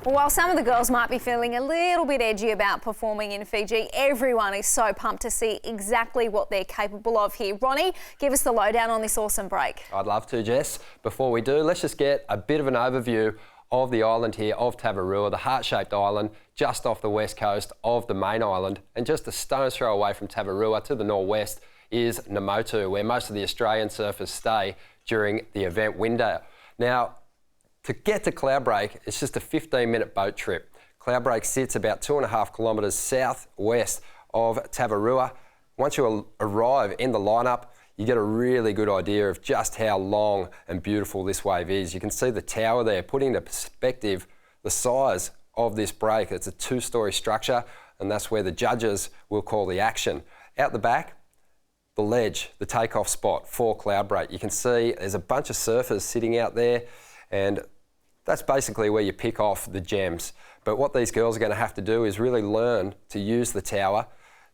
Well, while some of the girls might be feeling a little bit edgy about performing in Fiji, everyone is so pumped to see exactly what they're capable of here. Ronnie, give us the lowdown on this awesome break. I'd love to, Jess. Before we do, let's just get a bit of an overview of the island here of Tavarua, the heart-shaped island just off the west coast of the main island, and just a stone's throw away from Tavarua to the northwest is Namotu, where most of the Australian surfers stay during the event window. Now, to get to Cloudbreak, it's just a 15-minute boat trip. Cloudbreak sits about 2.5 kilometres southwest of Tavarua. Once you arrive in the lineup, you get a really good idea of just how long and beautiful this wave is. You can see the tower there, putting into perspective the size of this break. It's a 2-storey structure, and that's where the judges will call the action. Out the back, the ledge, the takeoff spot for Cloudbreak. You can see there's a bunch of surfers sitting out there, and that's basically where you pick off the gems. But what these girls are going to have to do is really learn to use the tower,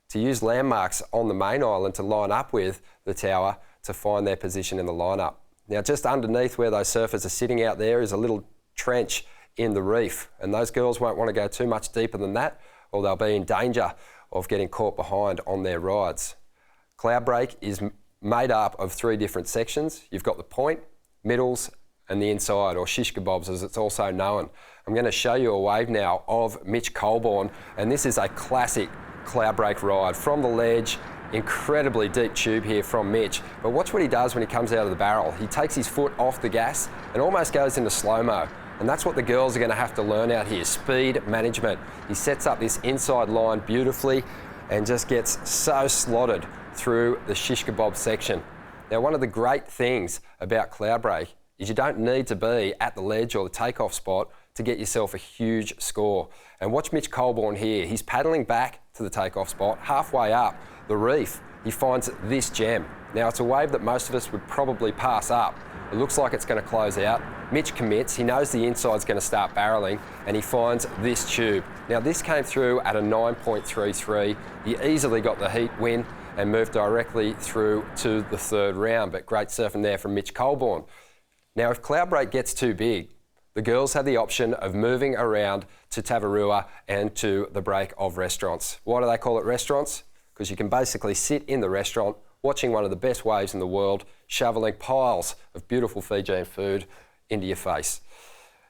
to use landmarks on the main island to line up with the tower to find their position in the lineup. Now, just underneath where those surfers are sitting out there is a little trench in the reef, and those girls won't want to go too much deeper than that, or they'll be in danger of getting caught behind on their rides. Cloudbreak is made up of 3 different sections. You've got the point, middles, and the inside, or shish kebabs as it's also known. I'm going to show you a wave now of Mitch Colborne, and this is a classic Cloudbreak ride from the ledge. Incredibly deep tube here from Mitch, but watch what he does when he comes out of the barrel. He takes his foot off the gas and almost goes into slow-mo, and that's what the girls are going to have to learn out here, speed management. He sets up this inside line beautifully and just gets so slotted through the shish kebab section. Now, one of the great things about Cloudbreak is you don't need to be at the ledge or the takeoff spot to get yourself a huge score. And watch Mitch Colborne here. He's paddling back to the takeoff spot. Halfway up the reef, he finds this gem. Now, it's a wave that most of us would probably pass up. It looks like it's going to close out. Mitch commits. He knows the inside's going to start barreling, and he finds this tube. Now, this came through at a 9.33. He easily got the heat win and moved directly through to the 3rd round, but great surfing there from Mitch Colborne. Now, if Cloudbreak gets too big, the girls have the option of moving around to Tavarua and to the break of restaurants. Why do they call it restaurants? Because you can basically sit in the restaurant watching one of the best waves in the world, shoveling piles of beautiful Fijian food into your face.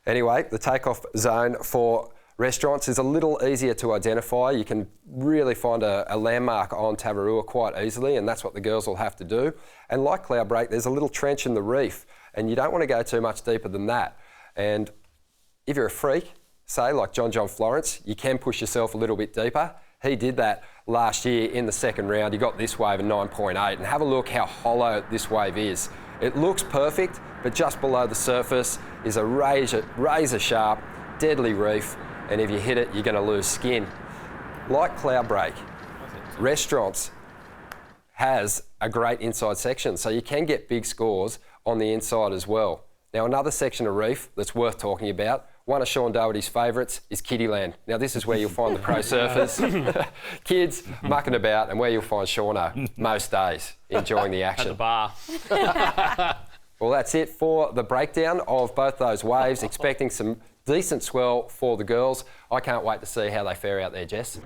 Anyway, the takeoff zone for restaurants is a little easier to identify. You can really find a landmark on Tavarua quite easily, and that's what the girls will have to do. And like Cloudbreak, there's a little trench in the reef, and you don't want to go too much deeper than that. And if you're a freak, say like John Florence, you can push yourself a little bit deeper. He did that last year in the 2nd round. He got this wave at 9.8, and have a look how hollow this wave is. It looks perfect, but just below the surface is a razor sharp, deadly reef, and if you hit it, you're going to lose skin. Like Cloudbreak, restaurants has a great inside section, so you can get big scores on the inside as well. Now, another section of reef that's worth talking about, one of Sean Doherty's favourites, is Kittyland. Now, this is where you'll find the pro surfers, kids mucking about, and where you'll find Shauno most days, enjoying the action. At the bar. Well, that's it for the breakdown of both those waves. Expecting some decent swell for the girls. I can't wait to see how they fare out there, Jess.